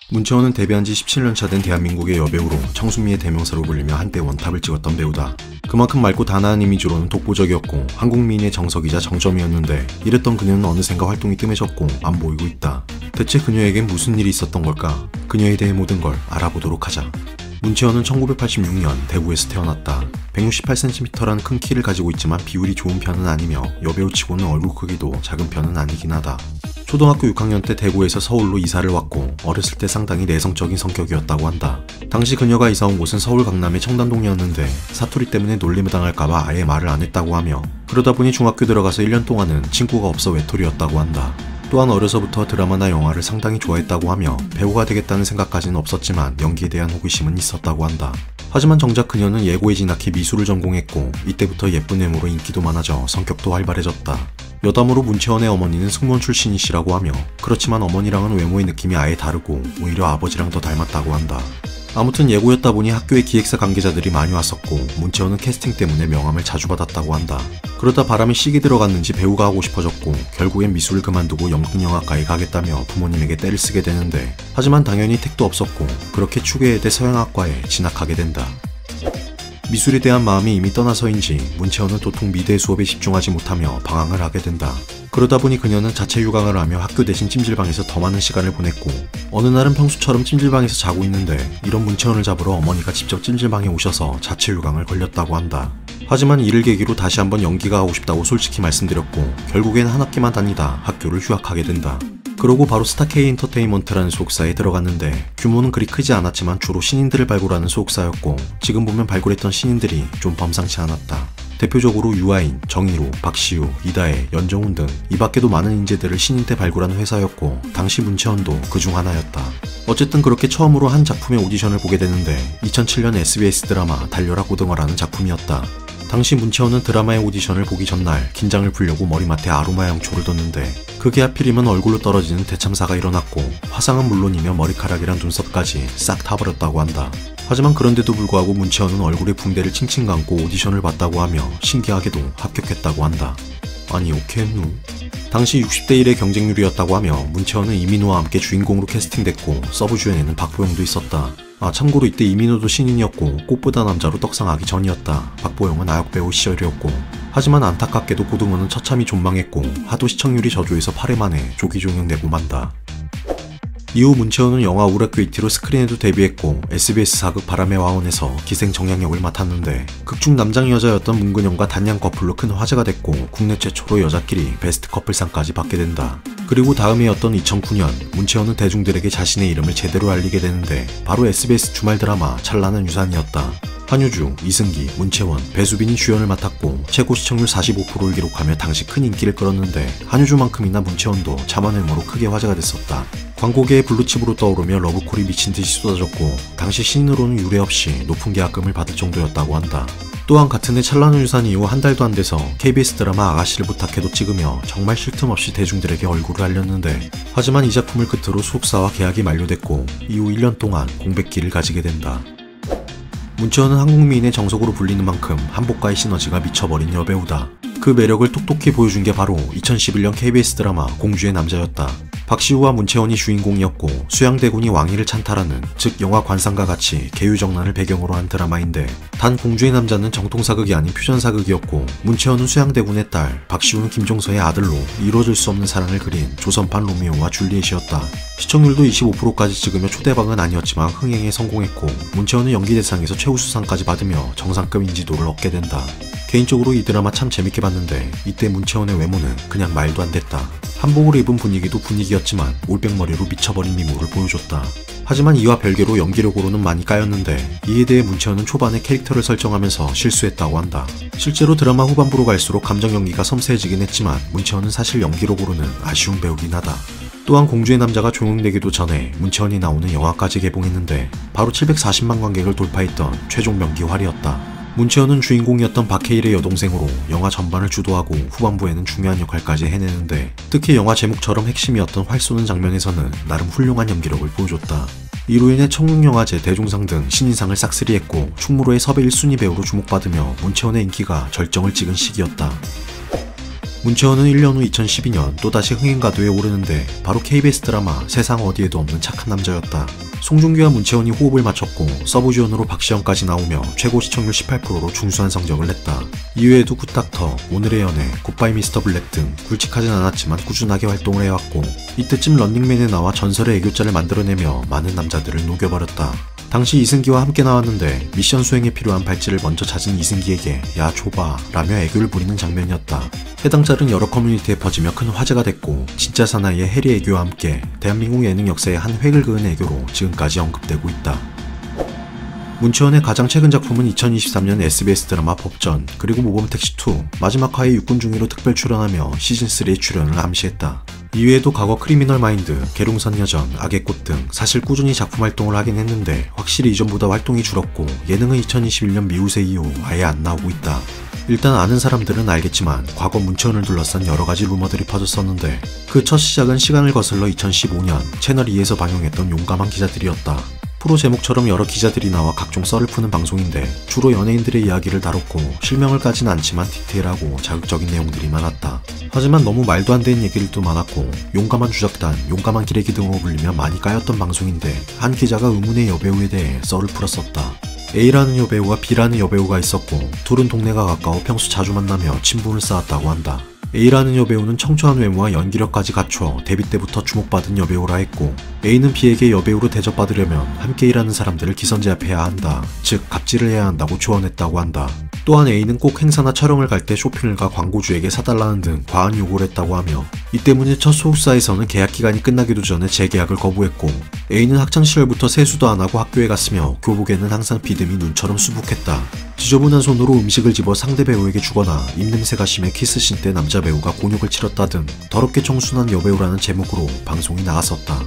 문채원은 데뷔한 지 17년차 된 대한민국의 여배우로 청순미의 대명사로 불리며 한때 원탑을 찍었던 배우다. 그만큼 맑고 단아한 이미지로는 독보적이었고 한국미인의 정석이자 정점이었는데 이랬던 그녀는 어느샌가 활동이 뜸해졌고 안 보이고 있다. 대체 그녀에겐 무슨 일이 있었던 걸까? 그녀에 대해 모든 걸 알아보도록 하자. 문채원은 1986년 대구에서 태어났다. 168cm라는 큰 키를 가지고 있지만 비율이 좋은 편은 아니며 여배우치고는 얼굴 크기도 작은 편은 아니긴 하다. 초등학교 6학년 때 대구에서 서울로 이사를 왔고 어렸을 때 상당히 내성적인 성격이었다고 한다. 당시 그녀가 이사온 곳은 서울 강남의 청담동이었는데 사투리 때문에 놀림을 당할까봐 아예 말을 안 했다고 하며 그러다 보니 중학교 들어가서 1년 동안은 친구가 없어 외톨이였다고 한다. 또한 어려서부터 드라마나 영화를 상당히 좋아했다고 하며 배우가 되겠다는 생각까지는 없었지만 연기에 대한 호기심은 있었다고 한다. 하지만 정작 그녀는 예고에 진학해 미술을 전공했고 이때부터 예쁜 외모로 인기도 많아져 성격도 활발해졌다. 여담으로 문채원의 어머니는 승무원 출신이시라고 하며 그렇지만 어머니랑은 외모의 느낌이 아예 다르고 오히려 아버지랑 더 닮았다고 한다. 아무튼 예고였다 보니 학교에 기획사 관계자들이 많이 왔었고 문채원은 캐스팅 때문에 명함을 자주 받았다고 한다. 그러다 바람이 시기 들어갔는지 배우가 하고 싶어졌고 결국엔 미술을 그만두고 연극영화과에 가겠다며 부모님에게 떼를 쓰게 되는데 하지만 당연히 택도 없었고 그렇게 추계외대 서양학과에 진학하게 된다. 미술에 대한 마음이 이미 떠나서인지 문채원은 도통 미대 수업에 집중하지 못하며 방황을 하게 된다. 그러다 보니 그녀는 자체 휴강을 하며 학교 대신 찜질방에서 더 많은 시간을 보냈고 어느 날은 평소처럼 찜질방에서 자고 있는데 이런 문채원을 잡으러 어머니가 직접 찜질방에 오셔서 자체 휴강을 걸렸다고 한다. 하지만 이를 계기로 다시 한번 연기가 하고 싶다고 솔직히 말씀드렸고 결국엔 한 학기만 다니다 학교를 휴학하게 된다. 그러고 바로 스타K 엔터테인먼트라는 소속사에 들어갔는데 규모는 그리 크지 않았지만 주로 신인들을 발굴하는 소속사였고 지금 보면 발굴했던 신인들이 좀 범상치 않았다. 대표적으로 유아인, 정희로, 박시우, 이다혜, 연정훈 등 이 밖에도 많은 인재들을 신인 때 발굴하는 회사였고 당시 문채원도 그중 하나였다. 어쨌든 그렇게 처음으로 한 작품의 오디션을 보게 되는데 2007년 SBS 드라마 달려라 고등어라는 작품이었다. 당시 문채원은 드라마의 오디션을 보기 전날 긴장을 풀려고 머리맡에 아로마 향초를 뒀는데 그게 하필이면 얼굴로 떨어지는 대참사가 일어났고 화상은 물론이며 머리카락이랑 눈썹까지 싹 타버렸다고 한다. 하지만 그런데도 불구하고 문채원은 얼굴에 붕대를 칭칭 감고 오디션을 봤다고 하며 신기하게도 합격했다고 한다. 아니 오케했누? 당시 60대 1의 경쟁률이었다고 하며 문채원은 이민호와 함께 주인공으로 캐스팅됐고 서브 주연에는 박보영도 있었다. 참고로 이때 이민호도 신인이었고 꽃보다 남자로 떡상하기 전이었다. 박보영은 아역배우 시절이었고 하지만 안타깝게도 고등어는 처참히 존망했고 하도 시청률이 저조해서 8회 만에 조기 종영되고 만다. 이후 문채원은 영화 우락교 이티로 스크린에도 데뷔했고 SBS 사극 바람의 와원에서 기생 정양 역을 맡았는데 극중 남장 여자였던 문근영과 단양 커플로 큰 화제가 됐고 국내 최초로 여자끼리 베스트 커플상까지 받게 된다. 그리고 다음 해였던 2009년 문채원은 대중들에게 자신의 이름을 제대로 알리게 되는데 바로 SBS 주말 드라마 찬란한 유산이었다. 한효주, 이승기, 문채원, 배수빈이 주연을 맡았고 최고 시청률 45%를 기록하며 당시 큰 인기를 끌었는데 한효주만큼이나 문채원도 참한 외모로 크게 화제가 됐었다. 광고계의 블루칩으로 떠오르며 러브콜이 미친듯이 쏟아졌고 당시 신인으로는 유례 없이 높은 계약금을 받을 정도였다고 한다. 또한 같은 해 찬란한 유산 이후 한 달도 안 돼서 KBS 드라마 아가씨를 부탁해도 찍으며 정말 쉴 틈 없이 대중들에게 얼굴을 알렸는데 하지만 이 작품을 끝으로 소속사와 계약이 만료됐고 이후 1년 동안 공백기를 가지게 된다. 문채원은 한국미인의 정석으로 불리는 만큼 한복과의 시너지가 미쳐버린 여배우다. 그 매력을 톡톡히 보여준 게 바로 2011년 KBS 드라마 공주의 남자였다. 박시우와 문채원이 주인공이었고 수양대군이 왕위를 찬탈하는 즉 영화 관상과 같이 계유정난을 배경으로 한 드라마인데 단 공주의 남자는 정통사극이 아닌 퓨전사극이었고 문채원은 수양대군의 딸, 박시우는 김종서의 아들로 이루어질 수 없는 사랑을 그린 조선판 로미오와 줄리엣이었다. 시청률도 25%까지 찍으며 초대박은 아니었지만 흥행에 성공했고 문채원은 연기대상에서 최우수상까지 받으며 정상급 인지도를 얻게 된다. 개인적으로 이 드라마 참 재밌게 봤는데 이때 문채원의 외모는 그냥 말도 안 됐다. 한복을 입은 분위기도 분위기였지만 올백머리로 미쳐버린 미모를 보여줬다. 하지만 이와 별개로 연기력으로는 많이 까였는데 이에 대해 문채원은 초반에 캐릭터를 설정하면서 실수했다고 한다. 실제로 드라마 후반부로 갈수록 감정 연기가 섬세해지긴 했지만 문채원은 사실 연기력으로는 아쉬운 배우긴 하다. 또한 공주의 남자가 종영되기도 전에 문채원이 나오는 영화까지 개봉했는데 바로 740만 관객을 돌파했던 최종 명기활이었다. 문채원은 주인공이었던 박해일의 여동생으로 영화 전반을 주도하고 후반부에는 중요한 역할까지 해내는데 특히 영화 제목처럼 핵심이었던 활 쏘는 장면에서는 나름 훌륭한 연기력을 보여줬다. 이로 인해 청룡영화제, 대종상 등 신인상을 싹쓸이했고 충무로의 섭외 1순위 배우로 주목받으며 문채원의 인기가 절정을 찍은 시기였다. 문채원은 1년 후 2012년 또다시 흥행가도에 오르는데 바로 KBS 드라마 세상 어디에도 없는 착한 남자였다. 송중기와 문채원이 호흡을 맞췄고 서브주연으로 박시영까지 나오며 최고 시청률 18%로 중수한 성적을 냈다. 이외에도 굿닥터, 오늘의 연애, 굿바이 미스터 블랙 등 굵직하진 않았지만 꾸준하게 활동을 해왔고 이때쯤 런닝맨에 나와 전설의 애교자를 만들어내며 많은 남자들을 녹여버렸다. 당시 이승기와 함께 나왔는데 미션 수행에 필요한 발찌를 먼저 찾은 이승기에게 야 줘봐 라며 애교를 부리는 장면이었다. 해당 짤은 여러 커뮤니티에 퍼지며 큰 화제가 됐고 진짜 사나이의 해리 애교와 함께 대한민국 예능 역사의 한 획을 그은 애교로 지금까지 언급되고 있다. 문채원의 가장 최근 작품은 2023년 SBS 드라마 법전 그리고 모범택시2 마지막 화에 육군 중위로 특별 출연하며 시즌3에 출연을 암시했다. 이외에도 과거 크리미널 마인드, 계룡선 여전, 악의 꽃 등 사실 꾸준히 작품 활동을 하긴 했는데 확실히 이전보다 활동이 줄었고 예능은 2021년 미우새 이후 아예 안 나오고 있다. 일단 아는 사람들은 알겠지만 과거 문채원을 둘러싼 여러가지 루머들이 퍼졌었는데 그 첫 시작은 시간을 거슬러 2015년 채널2에서 방영했던 용감한 기자들이었다. 프로 제목처럼 여러 기자들이 나와 각종 썰을 푸는 방송인데 주로 연예인들의 이야기를 다뤘고 실명을 까진 않지만 디테일하고 자극적인 내용들이 많았다. 하지만 너무 말도 안 되는 얘기들도 많았고 용감한 주작단, 용감한 기레기 등으로 불리며 많이 까였던 방송인데 한 기자가 의문의 여배우에 대해 썰을 풀었었다. A라는 여배우와 B라는 여배우가 있었고 둘은 동네가 가까워 평소 자주 만나며 친분을 쌓았다고 한다. A라는 여배우는 청초한 외모와 연기력까지 갖춰 데뷔 때부터 주목받은 여배우라 했고 A는 B에게 여배우로 대접받으려면 함께 일하는 사람들을 기선제압해야 한다. 즉 갑질을 해야 한다고 조언했다고 한다. 또한 A는 꼭 행사나 촬영을 갈 때 쇼핑을 가 광고주에게 사달라는 등 과한 요구를 했다고 하며 이 때문에 첫 소속사에서는 계약 기간이 끝나기도 전에 재계약을 거부했고 A는 학창시절부터 세수도 안 하고 학교에 갔으며 교복에는 항상 비듬이 눈처럼 수북했다. 지저분한 손으로 음식을 집어 상대 배우에게 주거나 입냄새가 심해 키스씬 때 남자 배우가 곤욕을 치렀다 등 더럽게 청순한 여배우라는 제목으로 방송이 나갔었다.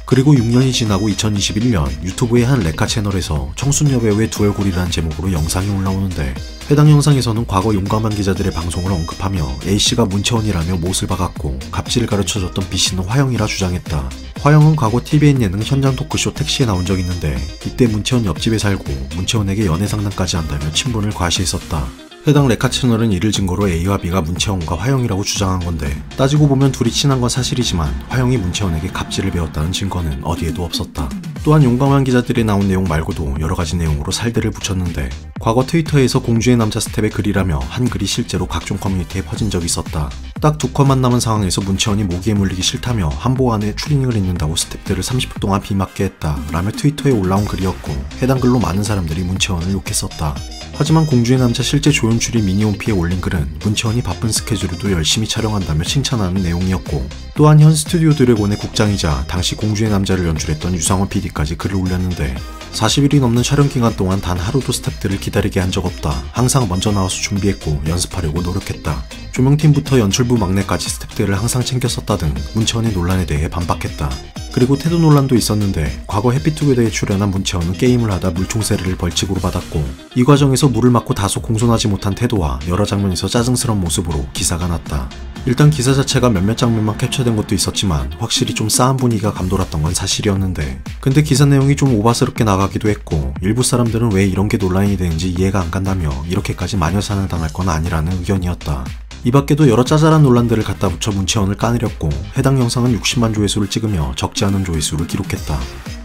그리고 6년이 지나고 2021년 유튜브의 한 레카 채널에서 청순 여배우의 두 얼굴이라는 제목으로 영상이 올라오는데 해당 영상에서는 과거 용감한 기자들의 방송을 언급하며 A씨가 문채원이라며 못을 박았고 갑질을 가르쳐줬던 B씨는 화영이라 주장했다. 화영은 과거 TVN 예능 현장 토크쇼 택시에 나온 적이 있는데 이때 문채원 옆집에 살고 문채원에게 연애 상담까지 한다며 친분을 과시했었다. 해당 레카 채널은 이를 증거로 A와 B가 문채원과 화영이라고 주장한 건데 따지고 보면 둘이 친한 건 사실이지만 화영이 문채원에게 갑질을 배웠다는 증거는 어디에도 없었다. 또한 용감한 기자들이 나온 내용 말고도 여러가지 내용으로 살들을 붙였는데 과거 트위터에서 공주의 남자 스텝의 글이라며 한 글이 실제로 각종 커뮤니티에 퍼진 적이 있었다. 딱 두 컷만 남은 상황에서 문채원이 모기에 물리기 싫다며 한복 안에 추리닝을 입는다고 스텝들을 30분 동안 비맞게 했다 라며 트위터에 올라온 글이었고 해당 글로 많은 사람들이 문채원을 욕했었다. 하지만 공주의 남자 실제 조연출이 미니홈피에 올린 글은 문채원이 바쁜 스케줄에도 열심히 촬영한다며 칭찬하는 내용이었고 또한 현 스튜디오 드래곤의 국장이자 당시 공주의 남자를 연출했던 유상원 PD까지 글을 올렸는데 40일이 넘는 촬영 기간 동안 단 하루도 스태프들을 기다리게 한 적 없다. 항상 먼저 나와서 준비했고 연습하려고 노력했다. 조명팀부터 연출부 막내까지 스태프들을 항상 챙겼었다 등 문채원의 논란에 대해 반박했다. 그리고 태도 논란도 있었는데 과거 해피투게더에 출연한 문채원은 게임을 하다 물총세례를 벌칙으로 받았고 이 과정에서 물을 맞고 다소 공손하지 못한 태도와 여러 장면에서 짜증스러운 모습으로 기사가 났다. 일단 기사 자체가 몇몇 장면만 캡처된 것도 있었지만 확실히 좀 싸한 분위기가 감돌았던 건 사실이었는데 근데 기사 내용이 좀 오바스럽게 나가기도 했고 일부 사람들은 왜 이런 게 논란이 되는지 이해가 안 간다며 이렇게까지 마녀사냥 당할 건 아니라는 의견이었다. 이 밖에도 여러 짜잘한 논란들을 갖다 붙여 문채원을 까내렸고 해당 영상은 60만 조회수를 찍으며 적지 않은 조회수를 기록했다.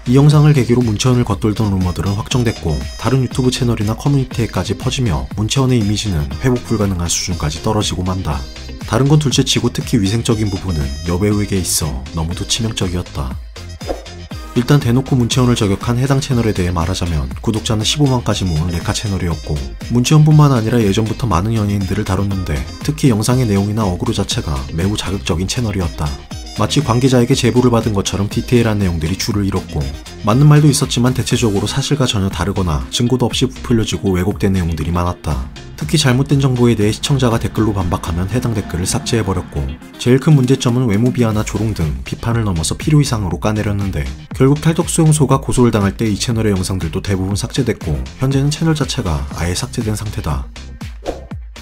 이 영상을 계기로 문채원을 겉돌던 루머들은 확정됐고 다른 유튜브 채널이나 커뮤니티에까지 퍼지며 문채원의 이미지는 회복 불가능한 수준까지 떨어지고 만다. 다른 건 둘째치고 특히 위생적인 부분은 여배우에게 있어 너무도 치명적이었다. 일단 대놓고 문채원을 저격한 해당 채널에 대해 말하자면 구독자는 15만까지 모은 레카 채널이었고 문채원뿐만 아니라 예전부터 많은 연예인들을 다뤘는데 특히 영상의 내용이나 어그로 자체가 매우 자극적인 채널이었다. 마치 관계자에게 제보를 받은 것처럼 디테일한 내용들이 줄을 이뤘고 맞는 말도 있었지만 대체적으로 사실과 전혀 다르거나 증거도 없이 부풀려지고 왜곡된 내용들이 많았다. 특히 잘못된 정보에 대해 시청자가 댓글로 반박하면 해당 댓글을 삭제해버렸고 제일 큰 문제점은 외모 비하나 조롱 등 비판을 넘어서 필요 이상으로 까내렸는데 결국 탈덕수용소가 고소를 당할 때 이 채널의 영상들도 대부분 삭제됐고 현재는 채널 자체가 아예 삭제된 상태다.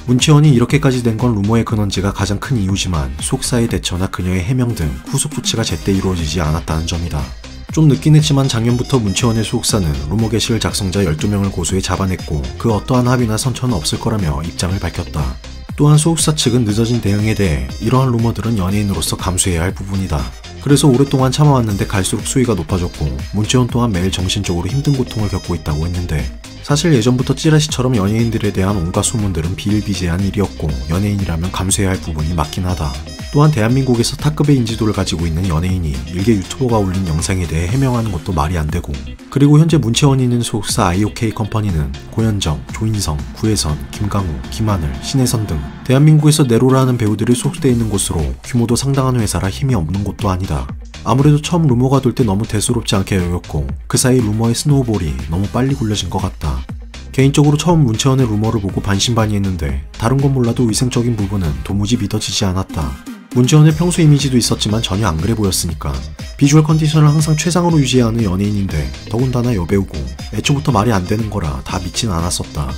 문채원이 이렇게까지 된 건 루머의 근원지가 가장 큰 이유지만 소속사의 대처나 그녀의 해명 등 후속 조치가 제때 이루어지지 않았다는 점이다. 좀 늦긴 했지만 작년부터 문채원의 소속사는 루머 게시글 작성자 12명을 고소해 잡아냈고 그 어떠한 합의나 선처는 없을 거라며 입장을 밝혔다. 또한 소속사 측은 늦어진 대응에 대해 이러한 루머들은 연예인으로서 감수해야 할 부분이다. 그래서 오랫동안 참아왔는데 갈수록 수위가 높아졌고 문채원 또한 매일 정신적으로 힘든 고통을 겪고 있다고 했는데, 사실 예전부터 찌라시처럼 연예인들에 대한 온갖 소문들은 비일비재한 일이었고 연예인이라면 감수해야 할 부분이 맞긴 하다. 또한 대한민국에서 탑급의 인지도를 가지고 있는 연예인이 일개 유튜버가 올린 영상에 대해 해명하는 것도 말이 안 되고, 그리고 현재 문채원이 있는 소속사 IOK 컴퍼니는 고현정, 조인성, 구혜선, 김강우, 김하늘, 신혜선 등 대한민국에서 네로라는 배우들이 소속되어 있는 곳으로 규모도 상당한 회사라 힘이 없는 곳도 아니다. 아무래도 처음 루머가 돌 때 너무 대수롭지 않게 여겼고 그 사이 루머의 스노우볼이 너무 빨리 굴려진 것 같다. 개인적으로 처음 문채원의 루머를 보고 반신반의했는데 다른 건 몰라도 위생적인 부분은 도무지 믿어지지 않았다. 문채원의 평소 이미지도 있었지만 전혀 안 그래 보였으니까. 비주얼 컨디션을 항상 최상으로 유지해야 하는 연예인인데 더군다나 여배우고 애초부터 말이 안 되는 거라 다 믿진 않았었다.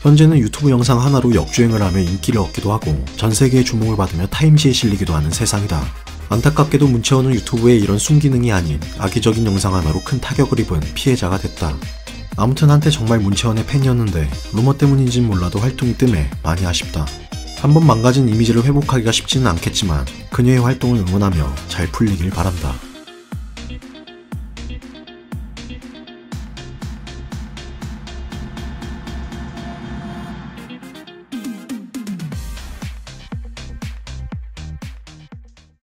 현재는 유튜브 영상 하나로 역주행을 하며 인기를 얻기도 하고 전 세계의 주목을 받으며 타임지에 실리기도 하는 세상이다. 안타깝게도 문채원은 유튜브의 이런 순기능이 아닌 악의적인 영상 하나로 큰 타격을 입은 피해자가 됐다. 아무튼 한때 정말 문채원의 팬이었는데 루머 때문인진 몰라도 활동이 뜸해 많이 아쉽다. 한번 망가진 이미지를 회복하기가 쉽지는 않겠지만 그녀의 활동을 응원하며 잘 풀리길 바란다.